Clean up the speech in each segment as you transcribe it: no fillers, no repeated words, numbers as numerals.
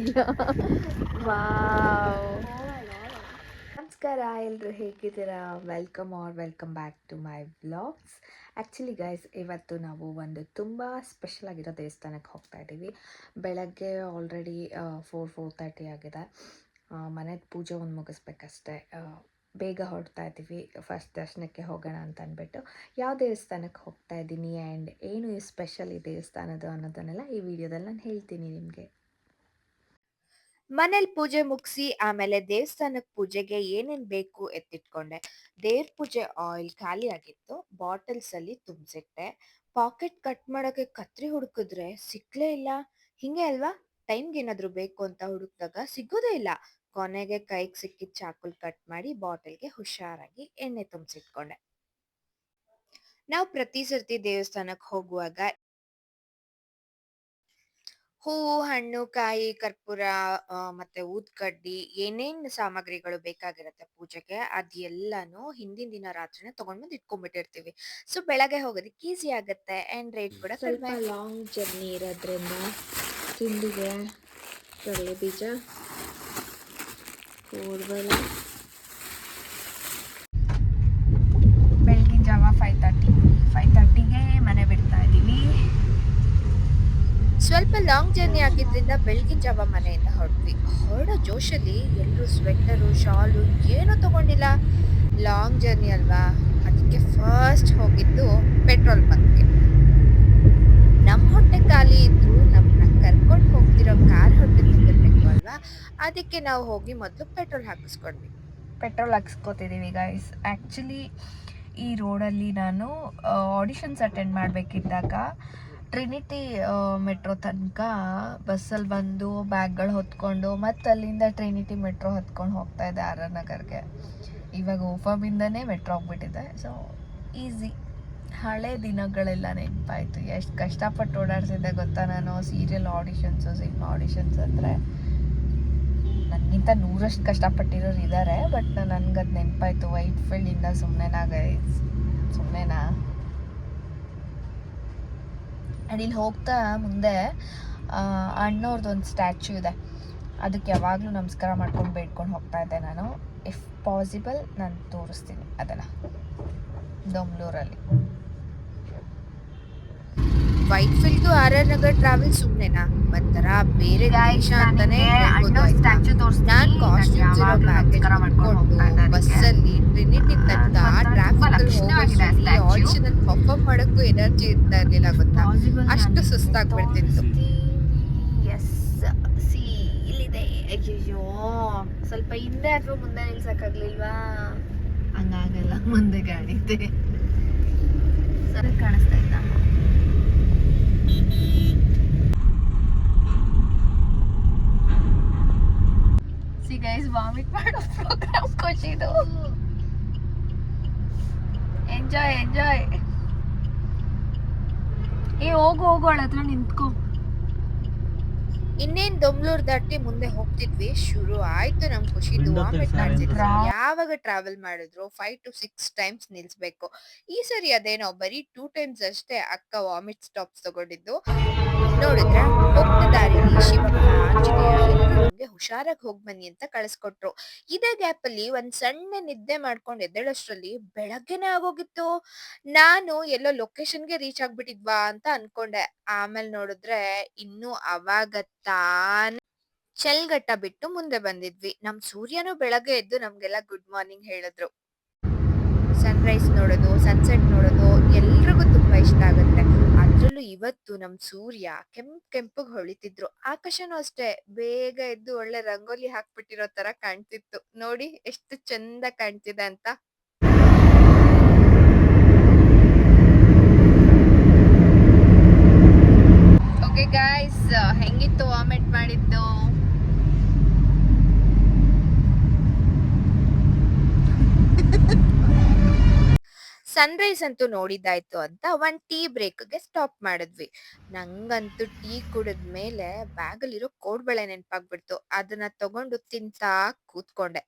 ಇಲ್ಲ. ವಾವ್! ನಮಸ್ಕಾರ ಎಲ್ರು ಹೇಗಿದ್ದೀರಾ? Welcome back to my vlogs. Actually guys, ಇವತ್ತು ನಾವು ಒಂದು ತುಂಬ ಸ್ಪೆಷಲ್ ಆಗಿರೋ ದೇವಸ್ಥಾನಕ್ಕೆ ಹೋಗ್ತಾ ಇದ್ದೀವಿ. ಬೆಳಗ್ಗೆ ಆಲ್ರೆಡಿ 4:30 ಆಗಿದೆ. ಮನೆದು ಪೂಜೆ ಒಂದು ಮುಗಿಸ್ಬೇಕಷ್ಟೆ. ಬೇಗ ಹೊರಡ್ತಾ ಇದ್ದೀವಿ. ಫಸ್ಟ್ ದರ್ಶನಕ್ಕೆ ಹೋಗೋಣ ಅಂತ ಅಂದ್ಬಿಟ್ಟು ಯಾವ ದೇವಸ್ಥಾನಕ್ಕೆ ಹೋಗ್ತಾ ಇದ್ದೀನಿ ಆ್ಯಂಡ್ ಏನು ಸ್ಪೆಷಲ್ ಈ ದೇವಸ್ಥಾನದ್ದು ಅನ್ನೋದನ್ನೆಲ್ಲ ಈ ವಿಡಿಯೋದಲ್ಲಿ ನಾನು ಹೇಳ್ತೀನಿ ನಿಮಗೆ. ಮನೇಲಿ ಪೂಜೆ ಮುಗಿಸಿ ಆಮೇಲೆ ದೇವಸ್ಥಾನಕ್ಕೆ ಪೂಜೆಗೆ ಏನೇನ್ ಬೇಕು ಎತ್ತಿಟ್ಕೊಂಡೆ. ದೇವ್ರ ಪೂಜೆ ಆಯಿಲ್ ಖಾಲಿ ಆಗಿತ್ತು, ಬಾಟಲ್ಸ್ ಅಲ್ಲಿ ತುಂಬಿಸಿಟ್ಟೆ. ಪಾಕೆಟ್ ಕಟ್ ಮಾಡಕ್ಕೆ ಕತ್ರಿ ಹುಡುಕಿದ್ರೆ ಸಿಕ್ಲೇ ಇಲ್ಲ. ಹಿಂಗೆ ಅಲ್ವಾ, ಟೈಮ್ಗೆ ಏನಾದ್ರು ಬೇಕು ಅಂತ ಹುಡುಕ್ದಾಗ ಸಿಗೋದೇ ಇಲ್ಲ. ಕೊನೆಗೆ ಕೈಗೆ ಸಿಕ್ಕಿದ ಚಾಕುಲ್ ಕಟ್ ಮಾಡಿ ಬಾಟಲ್ಗೆ ಹುಷಾರಾಗಿ ಎಣ್ಣೆ ತುಂಬಿಸಿಟ್ಕೊಂಡೆ. ನಾವು ಪ್ರತಿ ಸರ್ತಿ ದೇವಸ್ಥಾನಕ್ಕೆ ಹೋಗುವಾಗ ಹೂವು, ಹಣ್ಣು, ಕಾಯಿ, ಕರ್ಪೂರ, ಮತ್ತೆ ಊದ್ಕಡ್ಡಿ ಏನೇನ್ ಸಾಮಗ್ರಿಗಳು ಬೇಕಾಗಿರತ್ತೆ ಪೂಜೆಗೆ ಅದೆಲ್ಲಾನು ಹಿಂದಿನ ದಿನ ರಾತ್ರಿನೇ ತಗೊಂಡ್ ಬಂದು ಇಟ್ಕೊಂಡ್ಬಿಟ್ಟಿರ್ತೀವಿ. ಸೊ ಬೆಳಗ್ಗೆ ಹೋಗೋದಕ್ಕೆ ಈಸಿ ಆಗತ್ತೆ ಅಂಡ್ ರೇಟ್ ಕೂಡ ಸ್ವಲ್ಪ ಕಡಿಮೆ. ಲಾಂಗ್ ಜರ್ನಿ ಇರೋದ್ರಿಂದ ತಿಂಡಿಗೆ ಕಡಲೆ ಬೀಜ, ಕೋಡ್ಬಳೆ. ಬೆಳಗಿನ ಜಾವ 5:30ಗೆ ಮನೆ ಬಿಡ್ತಾ ಇದ್ದೀವಿ. ಸ್ವಲ್ಪ ಲಾಂಗ್ ಜರ್ನಿ ಆಗಿದ್ರಿಂದ ಬೆಳಗಿನ ಜಾವ ಮನೆಯಿಂದ ಹೊರಟ್ವಿ. ಹೊರಡೋ ಜೋಶಲ್ಲಿ ಎಲ್ಲರೂ ಸ್ವೆಟರು, ಶಾಲು ಏನೂ ತಗೊಂಡಿಲ್ಲ. ಲಾಂಗ್ ಜರ್ನಿ ಅಲ್ವಾ, ಅದಕ್ಕೆ ಫಸ್ಟ್ ಹೋಗಿದ್ದು ಪೆಟ್ರೋಲ್ ಬಂಕ್ಗೆ. ನಮ್ ಹೊಟ್ಟೆ ಖಾಲಿ ಇದ್ರು ನಮ್ನ ಕರ್ಕೊಂಡ್ ಹೋಗ್ತಿರೋ ಕಾರ್ ಹೊಟ್ಟೆ ತುಂಬಿರ್ಬೇಕು ಅಲ್ವಾ, ಅದಕ್ಕೆ ನಾವು ಹೋಗಿ ಮೊದ್ಲು ಪೆಟ್ರೋಲ್ ಹಾಕಿಸ್ಕೊಂಡ್ವಿ. ಪೆಟ್ರೋಲ್ ಹಾಕ್ಸ್ಕೊತಿದ್ದೀವಿ ಗೈಸ್. ಆ್ಯಕ್ಚುಲಿ ಈ ರೋಡಲ್ಲಿ ನಾನು ಆಡಿಷನ್ಸ್ ಅಟೆಂಡ್ ಮಾಡಬೇಕಿದ್ದಾಗ ಟ್ರಿನಿಟಿ ಮೆಟ್ರೋ ತನಕ ಬಸ್ಸಲ್ಲಿ ಬಂದು ಬ್ಯಾಗ್ಗಳು ಹೊತ್ಕೊಂಡು ಮತ್ತು ಅಲ್ಲಿಂದ ಟ್ರಿನಿಟಿ ಮೆಟ್ರೋ ಹತ್ಕೊಂಡು ಹೋಗ್ತಾ ಇದ್ದೆ ಆರ್ ಆರ್ ನಗರ್ಗೆ. ಇವಾಗ ಓಫಾಮಿಂದನೇ ಮೆಟ್ರೋ ಹೋಗ್ಬಿಟ್ಟಿದೆ. So easy. ಹಳೆ ದಿನಗಳೆಲ್ಲ ನೆನಪಾಯಿತು. ಎಷ್ಟು ಕಷ್ಟಪಟ್ಟು ಓಡಾಡ್ಸಿದ್ದೆ ಗೊತ್ತಾ ನಾನು. ಸೀರಿಯಲ್ ಆಡಿಷನ್ಸು, ಸಿನಿಮಾ ಆಡಿಷನ್ಸ್ ಅಂದರೆ ನನಗಿಂತ 100ರಷ್ಟು ಕಷ್ಟಪಟ್ಟಿರೋರು ಇದ್ದಾರೆ. ಬಟ್ ನನಗದು ನೆನಪಾಯಿತು. ವೈಟ್ ಫೀಲ್ಡಿಂದ ಸುಮ್ಮನೆನಾ ಗೈಸ್, ಸುಮ್ಮನೆನಾ. ಆ್ಯಂಡ್ ಇಲ್ಲಿ ಹೋಗ್ತಾ ಮುಂದೆ ಅಣ್ಣವ್ರದ್ದು ಒಂದು ಸ್ಟ್ಯಾಚ್ಯೂ ಇದೆ. ಅದಕ್ಕೆ ಯಾವಾಗಲೂ ನಮಸ್ಕಾರ ಮಾಡ್ಕೊಂಡು ಬೇಡ್ಕೊಂಡು ಹೋಗ್ತಾ ಇದ್ದೆ ನಾನು. ಇಫ್ ಪಾಸಿಬಲ್ ನಾನು ತೋರಿಸ್ತೀನಿ ಅದನ್ನು ದೊಮ್ಲೂರಲ್ಲಿ. Whitefield to R R Nagar travel ಸುಮ್ನೆನಾ, ಒಂಥರ ಬೇರೆ ದೇಶ ಅಂತಾನೆ ಹೇಳ್ಬೋದು ಆಯ್ತಾ. ನಾನ್ ಕಾಸ್ಟ್ಯೂಮ್ಸ್ ಇರೋ ಬ್ಯಾಗೇಜ್ ಹೊತ್ಕೊಂಡು ಬಸ್ಸಲ್ಲಿ ಟ್ರಿನಿಟಿ ತನಕ ಟ್ರಾಫಿಕ್ ಅಲ್ಲಿ ಹೋಗೋಷ್ಟರಲ್ಲಿ ಆಡಿಷನ್ ಅಲ್ಲಿ ಪರ್ಫಾರ್ಮ್ ಮಾಡಕ್ಕೂ ಎನರ್ಜಿ ಇರ್ತಾ ಇರ್ಲಿಲ್ಲ ಗೊತ್ತಾ. ಅಷ್ಟು ಸುಸ್ತಾಗ್ಬಿಡ್ತಿತ್ತು. ಎಸ್, ಸಿ ಇಲ್ಲಿದೆ. ಅಯ್ಯಯ್ಯೋ, ಸ್ವಲ್ಪ ಹಿಂದೆ ಅಥವಾ ಮುಂದೆ ನಿಲ್ಸಕ್ಕಾಗ್ಲಿಲ್ವಾ? ಹಂಗಾಗಲ್ಲ, ಮುಂದೆ ಗಾಡಿ ಇದೆ. ಸರಿ ಕಾಣಿಸ್ತಾ ಇದ್ದ. ಸಿ ಗೈಸ್, ವಾಮಿಟ್ ಮಾಡೋ ಪ್ರೋಗ್ರಾಮ್ ಖುಷಿದು. Enjoy enjoy. ಹೋಗು ಅವಳ ಹತ್ರ ನಿಂತ್ಕೋ. ಇನ್ನೇನ್ ದೊಮ್ಲೂರ್ ದಾಟಿ ಮುಂದೆ ಹೋಗ್ತಿದ್ವಿ, ಶುರು ಆಯ್ತು ನಮ್ ಖುಷಿದು ವಾಮಿಟ್ ಮಾಡ್ತಿದ್ರು. ಯಾವಾಗ ಟ್ರಾವೆಲ್ ಮಾಡಿದ್ರು 5 to 6 ಟೈಮ್ಸ್ ನಿಲ್ಸ್ಬೇಕು. ಈ ಸರಿ ಅದೇನೋ ಬರೀ 2 ಟೈಮ್ಸ್ ಅಷ್ಟೇ ಅಕ್ಕ ವಾಮಿಟ್ ಸ್ಟಾಪ್ಸ್ ತಗೊಂಡಿದ್ದು. ನೋಡಿದ್ರ ಹೋಗ್ತಾ ದಾರಿಲಿ ಶಿವಪ್ಪ, ಆಂಜನೇಯ ಎಲ್ರು ನಮ್ಗೆ ಹುಷಾರಾಗಿ ಹೋಗ್ ಬನ್ನಿ ಅಂತ ಕಳಿಸ್ಕೊಟ್ರು. ಇದೇ ಗ್ಯಾಪ್ ಅಲ್ಲಿ ಒಂದ್ ಸಣ್ಣ ನಿದ್ದೆ ಮಾಡ್ಕೊಂಡ್ ಎದ್ದೇಳಷ್ಟ್ರಲ್ಲಿ ಬೆಳಗ್ಗೆನೆ ಆಗೋಗಿತ್ತು. ನಾನು ಎಲ್ಲೋ ಲೊಕೇಶನ್ಗೆ ರೀಚ್ ಆಗ್ಬಿಟ್ಟಿದ್ವಾ ಅಂತ ಅನ್ಕೊಂಡೆ. ಆಮೇಲೆ ನೋಡಿದ್ರೆ ಇನ್ನು ಅವಾಗ ತಾನೇ ಚೆಲ್ಗಟ್ಟ ಬಿಟ್ಟು ಮುಂದೆ ಬಂದಿದ್ವಿ. ನಮ್ ಸೂರ್ಯನು ಬೆಳಗ್ಗೆ ಎದ್ದು ನಮ್ಗೆಲ್ಲ ಗುಡ್ ಮಾರ್ನಿಂಗ್ ಹೇಳಿದ್ರು. ಸನ್ರೈಸ್ ನೋಡೋದು, ಸನ್ಸೆಟ್ ನೋಡೋದು ಎಲ್ರಿಗೂ ತುಂಬಾ ಇಷ್ಟ ಆಗುತ್ತೆ. ಅದ್ರಲ್ಲೂ ಇವತ್ತು ನಮ್ ಸೂರ್ಯ ಕೆಂಪಗ್ ಹೊಳಿತಿದ್ರು. ಆಕಾಶನೂ ಅಷ್ಟೇ ಬೇಗ ಎದ್ದು ಒಳ್ಳೆ ರಂಗೋಲಿ ಹಾಕ್ಬಿಟ್ಟಿರೋ ತರ ಕಾಣ್ತಿತ್ತು. ನೋಡಿ ಎಷ್ಟು ಚಂದ ಕಾಣ್ತಿದೆ ಅಂತ. ಓಕೆ ಗೈಸ್, ಹೆಂಗಿತ್ತು ವಾಮಿಟ್ ಮಾಡಿದ್ದು? ಸನ್ರೈಸ್ ಅಂತೂ ನೋಡಿದ್ದಾಯ್ತು ಅಂತ ಒಂದ್ ಟೀ ಬ್ರೇಕ್ಗೆ ಸ್ಟಾಪ್ ಮಾಡಿದ್ವಿ. ನಂಗಂತೂ ಟೀ ಕುಡಿದ್ಮೇಲೆ ಬ್ಯಾಗಲ್ಲಿರೋ ಕೋಡ್ಬಳೆ ನೆನ್ಪಾಗ್ಬಿಡ್ತು. ಅದನ್ನ ತಗೊಂಡು ತಿಂತಾ ಕೂತ್ಕೊಂಡೆ.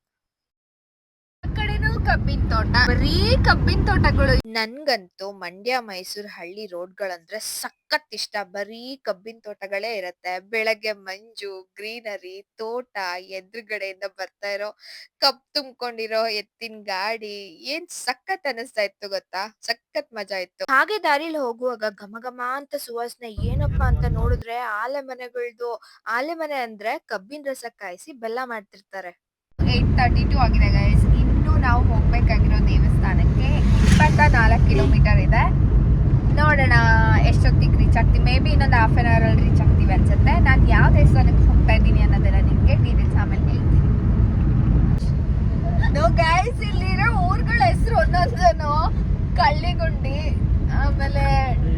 ಕಬ್ಬಿನ ತೋಟ, ಬರೀ ಕಬ್ಬಿನ ತೋಟಗಳು. ನನ್ಗಂತೂ ಮಂಡ್ಯ ಮೈಸೂರು ಹಳ್ಳಿ ರೋಡ್ಗಳಂದ್ರೆ ಸಖತ್ ಇಷ್ಟ. ಬರೀ ಕಬ್ಬಿನ ತೋಟಗಳೇ ಇರತ್ತೆ. ಬೆಳಗ್ಗೆ ಮಂಜು, ಗ್ರೀನರಿ, ತೋಟ, ಎದುರುಗಡೆಯಿಂದ ಬರ್ತಾ ಇರೋ ಕಬ್ ತುಂಬ್ಕೊಂಡಿರೋ ಎತ್ತಿನ ಗಾಡಿ, ಏನ್ ಸಖತ್ ಅನಿಸ್ತಾ ಇತ್ತು ಗೊತ್ತಾ. ಸಖತ್ ಮಜಾ ಇತ್ತು. ಹಾಗೆ ದಾರಿಲಿ ಹೋಗುವಾಗ ಘಮ ಘಮ ಅಂತ ಸುವಾಸನೆ ಏನಪ್ಪಾ ಅಂತ ನೋಡಿದ್ರೆ ಆಲೆ ಮನೆ ಅಂದ್ರೆ ಕಬ್ಬಿನ ರಸ ಕಾಯಿಸಿ ಬೆಲ್ಲ ಮಾಡ್ತಿರ್ತಾರೆ. 8:32 ಆಗಿದೆ ಗೈಸ್. ಇನ್ನು ನಾವು ಹೋಗ್ಬೇಕಾಗಿರೋ ದೇವಸ್ಥಾನಕ್ಕೆ 24 ಕಿಲೋಮೀಟರ್ ಇದೆ. ನೋಡೋಣ ಎಷ್ಟೊತ್ತಿಗೆ ರೀಚ್ ಆಗ್ತೀವಿ. ಮೇ ಬಿ ಇನ್ನೊಂದು ಹಾಫ್ ಆನ್ ಅವರ್ ಅಲ್ಲಿ ರೀಚ್ ಆಗ್ತೀವಿ ಅನ್ಸುತ್ತೆ. ನಾನು ಯಾವ ದೇವಸ್ಥಾನಕ್ಕೆ ಹೋಗ್ತಾ ಇದ್ದೀನಿ ಅನ್ನೋದೆಲ್ಲ ನಿಮಗೆ ಡೀಟೇಲ್ಸ್ ಆಮೇಲೆ ಹೇಳ್ತೀನಿ. ನೋ ಗೈಸ್, ಇಲ್ಲಿರೋ ಊರುಗಳ ಹೆಸರು ಒಂದೊಂದನು ಕಳ್ಳಿಗುಂಡಿ, ಆಮೇಲೆ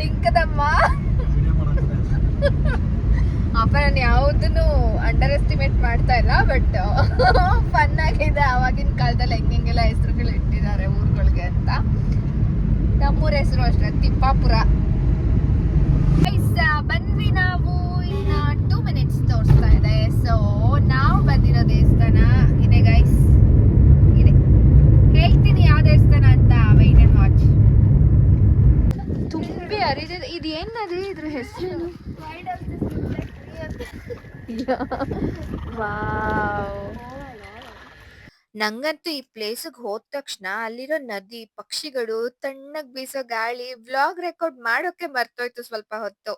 ಟಿಂಕದಮ್ಮ. ಅಪ್ಪ ನಾನು ಯಾವುದನ್ನು ಅಂಡರ್ ಎಸ್ಟಿಮೇಟ್ ಮಾಡ್ತಾ ಇಲ್ಲ, ಬಟ್ ಫನ್ ಆಗಿದೆ. ಆವಾಗಿನ ಕಾಲದಲ್ಲಿ ಹೆಂಗೆಲ್ಲ ಹೆಸರುಗಳು ಇಟ್ಟಿದ್ದಾರೆ ಊರುಗಳಿಗೆ ಅಂತ. ನಮ್ಮೂರ ಹೆಸರು ಅಷ್ಟೇ, ತಿಪ್ಪಾಪುರ. ಬಂದ್ವಿ ನಾವು. ಇನ್ನ 2 ಮಿನಿಟ್ಸ್ ತೋರಿಸ್ತಾ ಇದೆ. ಸೊ ನಾವು ಬಂದಿರೋ ದೇವಸ್ಥಾನ ಇದೆ ಗೈಸ್, ಇದೆ. ಹೇಳ್ತೀನಿ ಯಾವ ದೇವಸ್ಥಾನ ಅಂತ, ವೈಟ್ ಅಂಡ್ ವಾಚ್. ತುಂಬಿ ಹರಿದಿದೆ. ಇದು ಏನದು, ಇದ್ರ ಹೆಸರು? ನಂಗಂತೂ ಈ ಪ್ಲೇಸಿಗೆ ಹೋದ ತಕ್ಷಣ ಅಲ್ಲಿರೋ ನದಿ, ಪಕ್ಷಿಗಳು, ತಣ್ಣಗ್ ಬೀಸೋ ಗಾಳಿ, ವ್ಲಾಗ್ ರೆಕಾರ್ಡ್ ಮಾಡೋಕೆ ಮರ್ತೋಯ್ತು ಸ್ವಲ್ಪ ಹೊತ್ತು.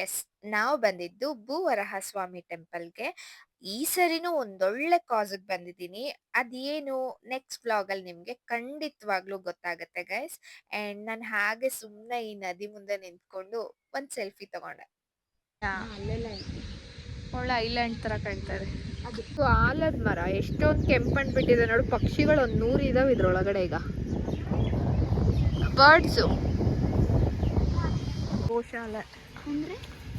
ಎಸ್, ನಾವು ಬಂದಿದ್ದು ಭೂವರಹ ಸ್ವಾಮಿ ಟೆಂಪಲ್ಗೆ. ಈ ಸರಿನೂ ಒಂದೊಳ್ಳೆ ಕಾಸ್ಗೆ ಬಂದಿದ್ದೀನಿ. ಅದೇನು ನೆಕ್ಸ್ಟ್ ವ್ಲಾಗ್ ಅಲ್ಲಿ ನಿಮ್ಗೆ ಖಂಡಿತವಾಗ್ಲೂ ಗೊತ್ತಾಗತ್ತೆ ಗೈಸ್. ಅಂಡ್ ನಾನು ಹಾಗೆ ಸುಮ್ಮನೆ ಈ ನದಿ ಮುಂದೆ ನಿಂತ್ಕೊಂಡು ಒಂದ್ ಸೆಲ್ಫಿ ತಗೊಂಡೆ. ಒಳ್ಳೆ ಐಲ್ಯಾಂಡ್ ತರ ಕಾಣ್ತಾ ಇದೆ. ಅದು ಆಲದ ಮರ ಎಷ್ಟೊಂದು ಕೆಂಪಂಡ್ಬಿಟ್ಟಿದೆ ನೋಡು. ಪಕ್ಷಿಗಳು 100 ಇದಾವೆ ಇದ್ರೊಳಗಡೆ. ಈಗ ಬರ್ಡ್ಸು. ಗೋಶಾಲೆ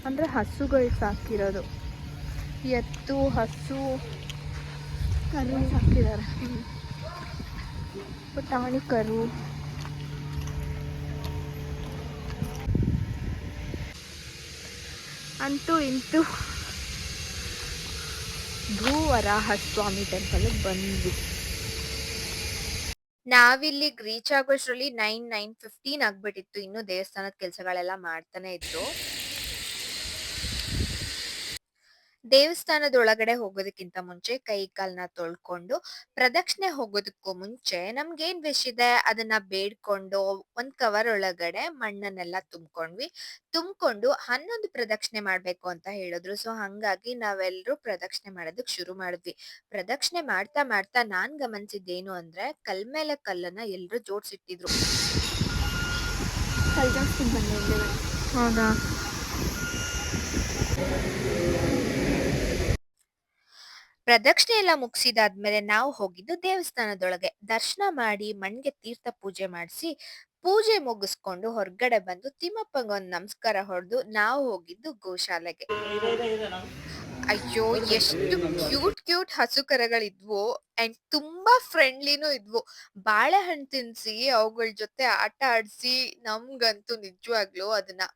ಅಂದ್ರೆ ಹಸುಗಳು ಸಾಕಿರೋದು. ಎತ್ತು, ಹಸು, ಕರು ಸಾಕಿದ್ದಾರೆ. ಪುಟಾಣಿ ಕರು. ಅಂತೂ ಇಂತೂ ಭೂವರಾಹ ಸ್ವಾಮಿ ಟೆಂಪಲ್ ಬಂದ್ವಿ. ನಾವಿಲ್ಲಿಗ್ ರೀಚ್ ಆಗೋಷ್ಟ್ರಲ್ಲಿ 9:15 ಆಗ್ಬಿಟ್ಟಿತ್ತು. ಇನ್ನು ದೇವಸ್ಥಾನದ ಕೆಲ್ಸಗಳೆಲ್ಲ ಮಾಡ್ತಾನೆ ಇದ್ರು. ದೇವಸ್ಥಾನದೊಳಗಡೆ ಹೋಗೋದಕ್ಕಿಂತ ಮುಂಚೆ ಕೈ ಕಾಲ್ನ ತೊಳ್ಕೊಂಡು ಪ್ರದಕ್ಷಿಣೆ ಹೋಗೋದಕ್ಕೂ ಮುಂಚೆ ನಮ್ಗೇನ್ ವಿಶ್ ಇದೆ ಅದನ್ನ ಬೇಡ್ಕೊಂಡು ಒಂದ್ ಕವರ್ ಒಳಗಡೆ ಮಣ್ಣನ್ನೆಲ್ಲ ತುಂಬ್ಕೊಂಡು 11 ಪ್ರದಕ್ಷಿಣೆ ಮಾಡ್ಬೇಕು ಅಂತ ಹೇಳಿದ್ರು. ಸೊ ಹಂಗಾಗಿ ನಾವೆಲ್ಲರೂ ಪ್ರದಕ್ಷಿಣೆ ಮಾಡೋದಕ್ ಶುರು ಮಾಡಿದ್ವಿ. ಪ್ರದಕ್ಷಿಣೆ ಮಾಡ್ತಾ ಮಾಡ್ತಾ ನಾನ್ ಗಮನಿಸಿದ್ದೇನು ಅಂದ್ರೆ ಕಲ್ ಮೇಲೆ ಕಲ್ಲನ್ನ ಎಲ್ರು ಜೋಡ್ಸಿಟ್ಟಿದ್ರು. ಹೌದಾ? ಪ್ರದಕ್ಷಿಣೆ ಎಲ್ಲ ಮುಗಿಸಿದಾದ್ಮೇಲೆ ನಾವು ಹೋಗಿದ್ದು ದೇವಸ್ಥಾನದೊಳಗೆ. ದರ್ಶನ ಮಾಡಿ ಮಣ್ಗೆ ತೀರ್ಥ ಪೂಜೆ ಮಾಡಿಸಿ ಪೂಜೆ ಮುಗಿಸ್ಕೊಂಡು ಹೊರಗಡೆ ಬಂದು ತಿಮ್ಮಪ್ಪಂಗೊಂದು ನಮಸ್ಕಾರ ಹೊಡೆದು ನಾವು ಹೋಗಿದ್ದು ಗೋಶಾಲೆಗೆ. ಅಯ್ಯೋ, ಎಷ್ಟು ಕ್ಯೂಟ್ ಹಸು ಕರಗಳಿದ್ವು ಅಂಡ್ ತುಂಬಾ ಫ್ರೆಂಡ್ಲಿನೂ ಇದ್ವು. ಬಾಳೆಹಣ್ಣು ತಿನ್ಸಿ ಅವುಗಳ ಜೊತೆ ಆಟ ಆಡ್ಸಿ ನಮ್ಗಂತೂ ನಿಜವಾಗ್ಲೂ ಅದನ್ನ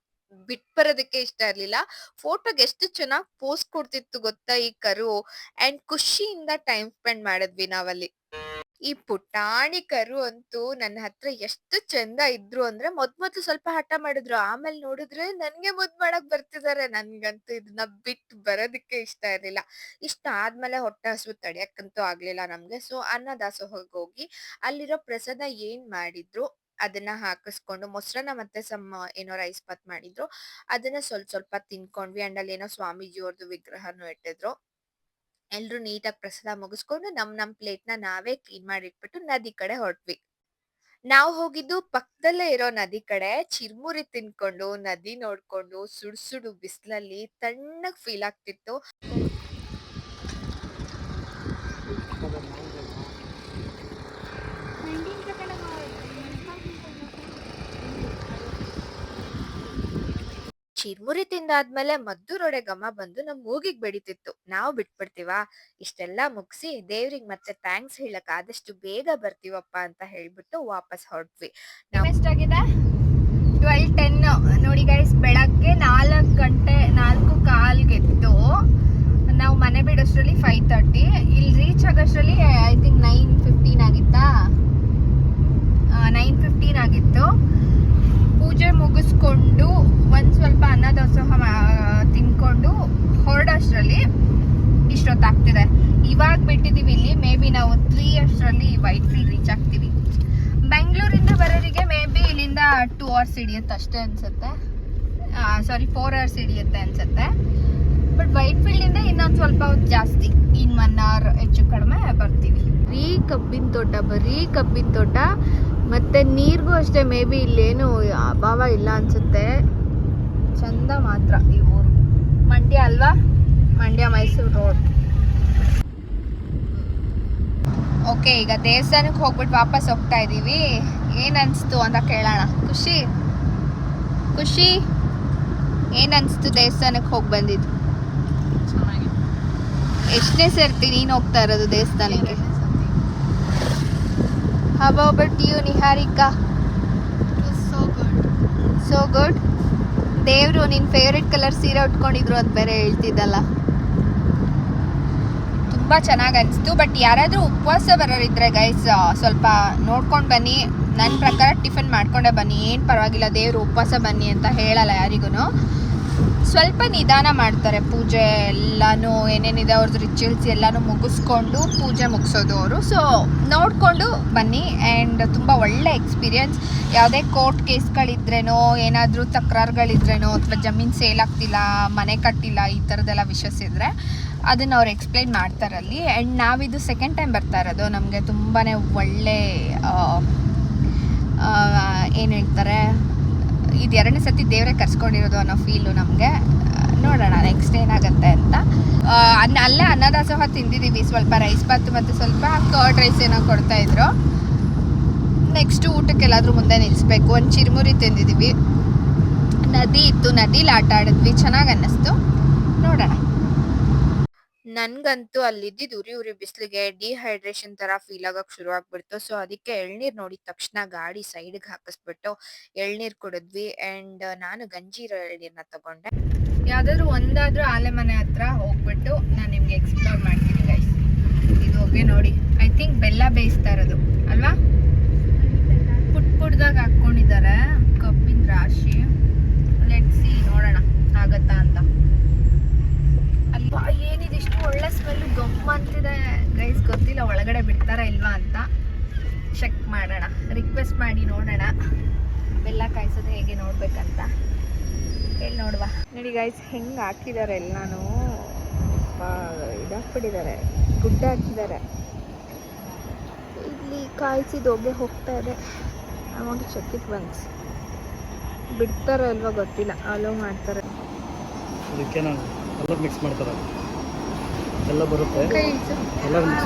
ಬಿಟ್ಬರೋದಕ್ಕೆ ಇಷ್ಟ ಇರ್ಲಿಲ್ಲ. ಫೋಟೋಗೆ ಎಷ್ಟು ಚೆನ್ನಾಗಿ ಪೋಸ್ ಕೊಡ್ತಿತ್ತು ಗೊತ್ತಾ ಈ ಕರು. ಅಂಡ್ ಖುಷಿಯಿಂದ ಟೈಮ್ ಸ್ಪೆಂಡ್ ಮಾಡಿದ್ವಿ ನಾವಲ್ಲಿ. ಈ ಪುಟಾಣಿ ಕರು ಅಂತೂ ನನ್ನ ಹತ್ರ ಎಷ್ಟು ಚಂದ ಇದ್ರು ಅಂದ್ರೆ ಮೊದ್ಲು ಸ್ವಲ್ಪ ಹಠ ಮಾಡಿದ್ರು. ಆಮೇಲೆ ನೋಡಿದ್ರೆ ನನ್ಗೆ ಮುದ್ ಮಾಡಕ್ ಬರ್ತಿದಾರೆ. ನನ್ಗಂತೂ ಇದನ್ನ ಬಿಟ್ಟು ಬರೋದಕ್ಕೆ ಇಷ್ಟ ಇರ್ಲಿಲ್ಲ. ಇಷ್ಟ ಆದ್ಮೇಲೆ ಹೊಟ್ಟೆ ಹಸು ತಡಿಯಕ್ಕಂತೂ ಆಗ್ಲಿಲ್ಲ ನಮ್ಗೆ. ಸೊ ಅನ್ನದಾಸೋಹಕ್ಕೆ ಹೋಗಿ ಅಲ್ಲಿರೋ ಪ್ರಸಾದ ಏನ್ ಮಾಡಿದ್ರು ಅದನ್ನ ಹಾಕಿಸ್ಕೊಂಡು ಮೊಸರನ್ನ ಮತ್ತೆ ಏನೋ ರೈಸ್ ಬಾತ್ ಮಾಡಿದ್ರು. ಅದನ್ನ ಸ್ವಲ್ಪ ತಿನ್ಕೊಂಡ್ವಿ. ಅಂಡ್ ಅಲ್ಲಿ ಏನೋ ಸ್ವಾಮೀಜಿ ಅವ್ರದ್ದು ವಿಗ್ರಹನು ಇಟ್ಟಿದ್ರು. ಎಲ್ರು ನೀಟಾಗಿ ಪ್ರಸಾದ ಮುಗಿಸ್ಕೊಂಡು ನಮ್ ಪ್ಲೇಟ್ನ ನಾವೇ ಕ್ಲೀನ್ ಮಾಡಿ ಇಟ್ಬಿಟ್ಟು ನದಿ ಕಡೆ ಹೊರಟ್ವಿ. ನಾವು ಹೋಗಿದ್ದು ಪಕ್ಕದಲ್ಲೇ ಇರೋ ನದಿ ಕಡೆ. ಚಿರ್ಮುರಿ ತಿನ್ಕೊಂಡು ನದಿ ನೋಡ್ಕೊಂಡು ಸುಡು ಬಿಸಿಲಲ್ಲಿ ತಣ್ಣಗ್ ಫೀಲ್ ಆಗ್ತಿತ್ತು. ಚಿರ್ಮುರಿ ತಿಂದಾದ್ಮೇಲೆ ಮದ್ದೂರೊಡೆ ಘಮ ಬಂದು ನಮ್ ಮೂಗಿಗ್ ಬೆಡಿತಿತ್ತು. ನಾವು ಬಿಟ್ಬಿಡ್ತೀವಾ? ಇಷ್ಟೆಲ್ಲ ಮುಗಿಸಿ ದೇವ್ರಿಗೆ ಮತ್ತೆ ಥ್ಯಾಂಕ್ಸ್ ಹೇಳಕ್ ಆದಷ್ಟು ಬೇಗ ಬರ್ತೀವಪ್ಪ ಅಂತ ಹೇಳ್ಬಿಟ್ಟು ವಾಪಸ್ ಹೊರಟ್ವಿ. ಎಷ್ಟಾಗಿದೆ? 12:10 ನೋಡಿ ಗೈಸ್. ಬೆಳಗ್ಗೆ 4:15 ನಾವು ಮನೆ ಬಿಡೋಷ್ಟ್ರಲ್ಲಿ 5:30. ಇಲ್ಲಿ ರೀಚ್ ಆಗೋಷ್ಟ್ರಲ್ಲಿ ಐ ಥಿಂಕ್ 9:15 ಆಗಿತ್ತಾ. 15 ಆಗಿತ್ತು. ಪೂಜೆ ಮುಗಿಸ್ಕೊಂಡು ಒಂದು ಸ್ವಲ್ಪ ಅನ್ನ ದಾಸೋಹ ತಿನ್ಕೊಂಡು ಹೊರಡೋಷ್ಟರಲ್ಲಿ ಇಷ್ಟೊತ್ತಾಗ್ತಿದೆ. ಇವಾಗ ಬಿಟ್ಟಿದ್ದೀವಿ ಇಲ್ಲಿ. ಮೇ ಬಿ ನಾವು 3 ಅಷ್ಟರಲ್ಲಿ ವೈಟ್ ಫೀಲ್ಡ್ ರೀಚ್ ಆಗ್ತೀವಿ. ಬೆಂಗಳೂರಿಂದ ಬರೋರಿಗೆ ಮೇ ಬಿ ಇಲ್ಲಿಂದ 2 hours ಹಿಡಿಯುತ್ತೆ ಅಷ್ಟೇ ಅನ್ಸುತ್ತೆ. 4 hours ಹಿಡಿಯುತ್ತೆ ಅನ್ಸುತ್ತೆ. ಬಟ್ ವೈಟ್ ಫೀಲ್ಡಿಂದ ಇನ್ನೊಂದು ಸ್ವಲ್ಪ ಹೊತ್ತು ಜಾಸ್ತಿ, ಇನ್ನು 1 hour ಹೆಚ್ಚು ಕಡಿಮೆ ಬರ್ತೀವಿ. ಬರೀ ಕಬ್ಬಿನ ತೋಟ ಮತ್ತೆ ನೀರಿಗೂ ಅಷ್ಟೇ. ಮೇ ಬಿ ಇಲ್ಲೇನು ಅಭಾವ ಇಲ್ಲ ಅನ್ಸುತ್ತೆ. ಚಂದ ಮಾತ್ರ ಈ ಊರು. ಮಂಡ್ಯ ಅಲ್ವಾ? ಮಂಡ್ಯ ಮೈಸೂರು ರೋಡ್. ಓಕೆ, ಈಗ ದೇವಸ್ಥಾನಕ್ಕೆ ಹೋಗ್ಬಿಟ್ಟು ವಾಪಸ್ ಹೋಗ್ತಾ ಇದ್ದೀವಿ. ಏನು ಅನಿಸ್ತು ಅಂತ ಕೇಳೋಣ. ಖುಷಿ ಏನು ಅನಿಸ್ತು ದೇವಸ್ಥಾನಕ್ಕೆ ಹೋಗಿ ಬಂದಿದ್ದು? ಎಷ್ಟನೇ ಸರ್ತಿ ನೀನು ಹೋಗ್ತಾ ಇರೋದು ದೇವಸ್ಥಾನಕ್ಕೆ? How about you, Niharika? So good. ದೇವ್ರು ನಿನ್ನ ಫೇವ್ರೆಟ್ ಕಲರ್ ಸೀರೆ ಉಟ್ಕೊಂಡಿದ್ರು ಅಂತ ಬೇರೆ ಹೇಳ್ತಿದ್ದಲ್ಲ. ತುಂಬ ಚೆನ್ನಾಗಿ ಅನಿಸ್ತು. ಬಟ್ ಯಾರಾದರೂ ಉಪವಾಸ ಬರೋರಿದ್ರೆ ಗೈಸ್ ಸ್ವಲ್ಪ ನೋಡ್ಕೊಂಡು ಬನ್ನಿ. ನನ್ನ ಪ್ರಕಾರ ಟಿಫನ್ ಮಾಡ್ಕೊಂಡೇ ಬನ್ನಿ, ಏನು ಪರವಾಗಿಲ್ಲ. ದೇವರು ಉಪವಾಸ ಬನ್ನಿ ಅಂತ ಹೇಳಲ್ಲ ಯಾರಿಗೂ. ಸ್ವಲ್ಪ ನಿಧಾನ ಮಾಡ್ತಾರೆ ಪೂಜೆ ಎಲ್ಲನೂ, ಏನೇನಿದೆ ಅವ್ರದ್ದು ರಿಚುವಲ್ಸ್ ಎಲ್ಲನೂ ಮುಗಿಸ್ಕೊಂಡು ಪೂಜೆ ಮುಗಿಸೋದು ಅವರು. ಸೊ ನೋಡಿಕೊಂಡು ಬನ್ನಿ. ಆ್ಯಂಡ್ ತುಂಬ ಒಳ್ಳೆ ಎಕ್ಸ್ಪೀರಿಯನ್ಸ್. ಯಾವುದೇ ಕೋರ್ಟ್ ಕೇಸ್ಗಳಿದ್ರೇನೋ, ಏನಾದರೂ ತಕರಾರುಗಳಿದ್ರೇನೋ, ಅಥವಾ ಜಮೀನು ಸೇಲ್ ಆಗ್ತಿಲ್ಲ, ಮನೆ ಕಟ್ಟಿಲ್ಲ, ಈ ಥರದ್ದೆಲ್ಲ ವಿಷಸ್ ಇದ್ದರೆ ಅದನ್ನು ಅವ್ರು ಎಕ್ಸ್ಪ್ಲೈನ್ ಮಾಡ್ತಾರಲ್ಲಿ. ಆ್ಯಂಡ್ ನಾವಿದು ಸೆಕೆಂಡ್ ಟೈಮ್ ಬರ್ತಾ ಇರೋದು. ನಮಗೆ ತುಂಬಾ ಒಳ್ಳೆ ಏನು ಹೇಳ್ತಾರೆ, ಇದು 2ನೇ ಸತಿ ದೇವರೇ ಕರ್ಸ್ಕೊಂಡಿರೋದು ಅನ್ನೋ ಫೀಲು ನಮಗೆ. ನೋಡೋಣ ನೆಕ್ಸ್ಟ್ ಏನಾಗುತ್ತೆ ಅಂತ. ಅಲ್ಲೇ ಅನ್ನದಾಸೋಹ ತಿಂದಿದ್ದೀವಿ. ಸ್ವಲ್ಪ ರೈಸ್ ಬಾತ್ ಮತ್ತು ಸ್ವಲ್ಪ ಕರ್ಡ್ ರೈಸ್ ಏನೋ ಕೊಡ್ತಾಯಿದ್ರು. ನೆಕ್ಸ್ಟು ಊಟಕ್ಕೆಲ್ಲಾದರೂ ಮುಂದೆ ನಿಲ್ಲಿಸ್ಬೇಕು. ಒಂದು ಚಿರುಮುರಿ ತಿಂದಿದ್ದೀವಿ. ನದಿ ಇತ್ತು, ನದಿಲಿ ಆಟ ಆಡಿದ್ವಿ, ಚೆನ್ನಾಗಿ ಅನ್ನಿಸ್ತು. ನೋಡೋಣ. ನನ್ಗಂತೂ ಅಲ್ಲಿದ್ದಿದ್ದು ಉರಿ ಬಿಸಿಲಿಗೆ ಡಿಹೈಡ್ರೇಷನ್ ತರ ಫೀಲ್ ಆಗಕ್ ಶುರು ಆಗ್ಬಿಡ್ತು. ಸೊ ಅದಕ್ಕೆ ಎಳ್ನೀರ್ ನೋಡಿದ ತಕ್ಷಣ ಗಾಡಿ ಸೈಡ್ಗೆ ಹಾಕಿಸ್ಬಿಟ್ಟು ಎಳ್ನೀರ್ ಕುಡಿದ್ವಿ. ಅಂಡ್ ನಾನು ಗಂಜಿ ಇರೋ ಎಳ್ನೀರ್ನ ತಗೊಂಡೆ. ಯಾವ್ದಾದ್ರು ಒಂದಾದ್ರೂ ಆಲೆಮನೆ ಹತ್ರ ಹೋಗ್ಬಿಟ್ಟು ನಾನು ನಿಮ್ಗೆ ಎಕ್ಸ್ಪ್ಲೋರ್ ಮಾಡ್ತೀನಿ ಗೈಸ್. ಇದು ಹೋಗಿ ನೋಡಿ, ಐ ಥಿಂಕ್ ಬೆಲ್ಲ ಬೇಯಿಸ್ತಾ ಇರೋದು ಅಲ್ವಾ? ಪುಟ್ದಾಗ ಹಾಕೊಂಡಿದ್ದಾರೆ ಕಬ್ಬಿನ ರಾಶಿ. ಲೆಟ್ಸಿ ನೋಡೋಣ ಆಗತ್ತಾ ಅಂತ. ಏನಿದೆ ಇಷ್ಟು ಒಳ್ಳೆ ಸ್ಮೆಲ್ಲು ಗಮ್ ಅಂತಿದೆ ಗೈಸ್. ಗೊತ್ತಿಲ್ಲ ಒಳಗಡೆ ಬಿಡ್ತಾರ ಇಲ್ವಾ ಅಂತ. ಚೆಕ್ ಮಾಡೋಣ, ರಿಕ್ವೆಸ್ಟ್ ಮಾಡಿ ನೋಡೋಣ ಬೆಲ್ಲ ಕಾಯಿಸೋದು ಹೇಗೆ ನೋಡ್ಬೇಕಂತ ಹೇಳಿ ನೋಡುವ. ನೋಡಿ ಗೈಸ್ ಹೆಂಗೆ ಹಾಕಿದ್ದಾರೆ ಎಲ್ಲಾನು. ಇದಾಕ್ಬಿಟ್ಟಿದ್ದಾರೆ, ಗುಡ್ಡ ಹಾಕಿದ್ದಾರೆ. ಇಲ್ಲಿ ಕಾಯಿಸಿದ ಹೊಗೆ ಹೋಗ್ತಾ ಇದೆ. I want to check it once. ಬಿಡ್ತಾರೋ ಅಲ್ವಾ ಗೊತ್ತಿಲ್ಲ, ಅಲೋ ಮಾಡ್ತಾರೆ. ಎಲ್ಲ ಮಿಕ್ಸ್ ಮಾಡ್ತಾರೆ, ಎಲ್ಲ ಬರುತ್ತೆ, ಎಲ್ಲ ಮಿಕ್ಸ್.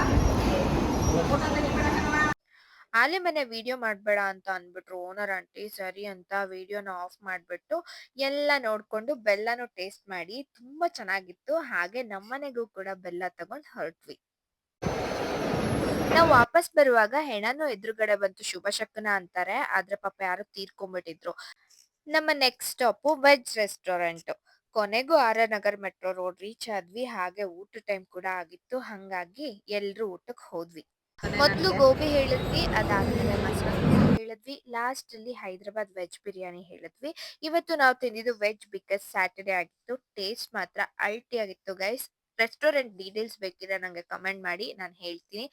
ಆಲೆಮನೆ ವಿಡಿಯೋ ಮಾಡಬೇಡ ಅಂತ ಅಂದ್ಬಿಟ್ರು ಓನರ್ ಆಂಟಿ. ಸರಿ ಅಂತ ವಿಡಿಯೋನ ಆಫ್ ಮಾಡಿಬಿಟ್ಟು ಎಲ್ಲ ನೋಡ್ಕೊಂಡು ಬೆಲ್ಲನೂ ಟೇಸ್ಟ್ ಮಾಡಿ ತುಂಬಾ ಚೆನ್ನಾಗಿತ್ತು. ಹಾಗೆ ನಮ್ಮನೆಗೂ ಕೂಡ ಬೆಲ್ಲ ತಗೊಂಡು ಹೊರಟ್ವಿ. ನಾವು ವಾಪಸ್ ಬರುವಾಗ ಹೆಣನು ಎದುರುಗಡೆ ಬಂತು. ಶುಭ ಶಕುನ ಅಂತಾರೆ, ಆದ್ರೆ ಪಾಪ ಯಾರು ತೀರ್ಕೊಂಡ್ಬಿಟ್ಟಿದ್ರು. ನಮ್ಮ ನೆಕ್ಸ್ಟ್ ಸ್ಟಾಪು ವೆಜ್ ರೆಸ್ಟೋರೆಂಟ್. ಕೊನೆಗೂ RR Nagar metro road reach ಆದ್ವಿ. ಹಾಗೆ ಊಟ ಟೈಮ್ ಕೂಡ ಆಗಿತ್ತು, ಹಂಗಾಗಿ ಎಲ್ರು ಊಟಕ್ಕೆ ಹೋದ್ವಿ. ಮೊದಲು ಗೋಬಿ ಹೇಳಿದ್ವಿ, ಅದಾದ್ಮೇಲೆ ಮಸಾಲೆ ಹೇಳಿದ್ವಿ, ಲಾಸ್ಟ್ ಅಲ್ಲಿ ಹೈದರಾಬಾದ್ ವೆಜ್ ಬಿರಿಯಾನಿ ಹೇಳಿದ್ವಿ. ಇವತ್ತು ನಾವು ತಿಂದಿದ್ದು ವೆಜ್ ಬಿಕಾಸ್ ಸ್ಯಾಟರ್ಡೆ ಆಗಿತ್ತು. ಟೇಸ್ಟ್ ಮಾತ್ರ ಅಲ್ಟಿ ಆಗಿತ್ತು ಗೈಸ್. ರೆಸ್ಟೋರೆಂಟ್ ಡೀಟೇಲ್ಸ್ ಬೇಕಿದ್ರೆ ನಂಗೆ ಕಮೆಂಟ್ ಮಾಡಿ, ನಾನು ಹೇಳ್ತೀನಿ.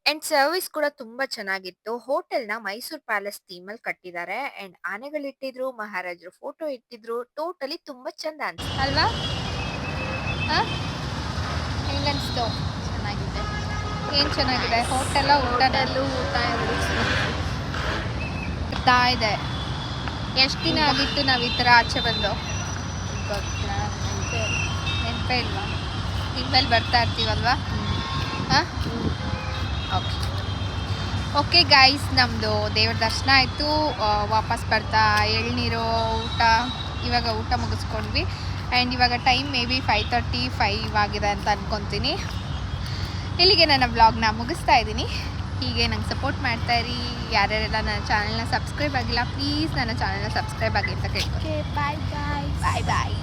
ಅಂಡ್ ಸರ್ವಿಸ್ ಕೂಡ ತುಂಬಾ ಚೆನ್ನಾಗಿತ್ತು. ಹೋಟೆಲ್ನ ಮೈಸೂರ್ ಪ್ಯಾಲೇಸ್ ಥೀಮ್ ಅಲ್ಲಿ ಕಟ್ಟಿದ್ದಾರೆ. ಅಂಡ್ ಆನೆಗಳಿಟ್ಟಿದ್ರು, ಮಹಾರಾಜರು ಫೋಟೋ ಇಟ್ಟಿದ್ರು. ಟೋಟಲಿ ತುಂಬಾ ಚಂದ ಅನ್ಸುತ್ತೆ ಅಲ್ವಾ? ಹೆಂಗನ್ಸ್ತು? ಚೆನ್ನಾಗಿದೆ. ಏನ್ ಚೆನ್ನಾಗಿದೆ? ಹೋಟೆಲ್ ಊಟದಲ್ಲೂ ಊಟ ಬರ್ತಾ ಇದೆ. ಎಷ್ಟು ದಿನ ಆಗಿತ್ತು ನಾವ್ ಈ ತರ ಆಚೆ ಬಂದು? ನೆನಪೇ ಇಲ್ವಾ? ಇನ್ಮೇಲೆ ಬರ್ತಾ ಇರ್ತೀವಲ್ವಾ? ಓಕೆ ಗೈಸ್, ನಮ್ಮದು ದೇವ್ರ ದರ್ಶನ ಆಯಿತು. ವಾಪಸ್ ಬರ್ತಾ ಎಳ್ನೀರು ಊಟ, ಇವಾಗ ಊಟ ಮುಗಿಸ್ಕೊಂಡ್ವಿ. ಆ್ಯಂಡ್ ಇವಾಗ ಟೈಮ್ ಮೇ ಬಿ 5:35 ಆಗಿದೆ ಅಂತ ಅಂದ್ಕೊತೀನಿ. ಇಲ್ಲಿಗೆ ನನ್ನ ವ್ಲಾಗ್ನ ಮುಗಿಸ್ತಾ ಇದ್ದೀನಿ. ಹೀಗೆ ನಂಗೆ ಸಪೋರ್ಟ್ ಮಾಡ್ತಾಯಿರಿ. ಯಾರ್ಯಾರೆಲ್ಲ ನನ್ನ ಚಾನಲ್ನ ಸಬ್ಸ್ಕ್ರೈಬ್ ಆಗಿಲ್ಲ, ಪ್ಲೀಸ್ ನನ್ನ ಚಾನಲ್ನ ಸಬ್ಸ್ಕ್ರೈಬ್ ಆಗಿ ಅಂತ ಕೇಳ್ತೀನಿ. ಬಾಯ್ ಬಾಯ್.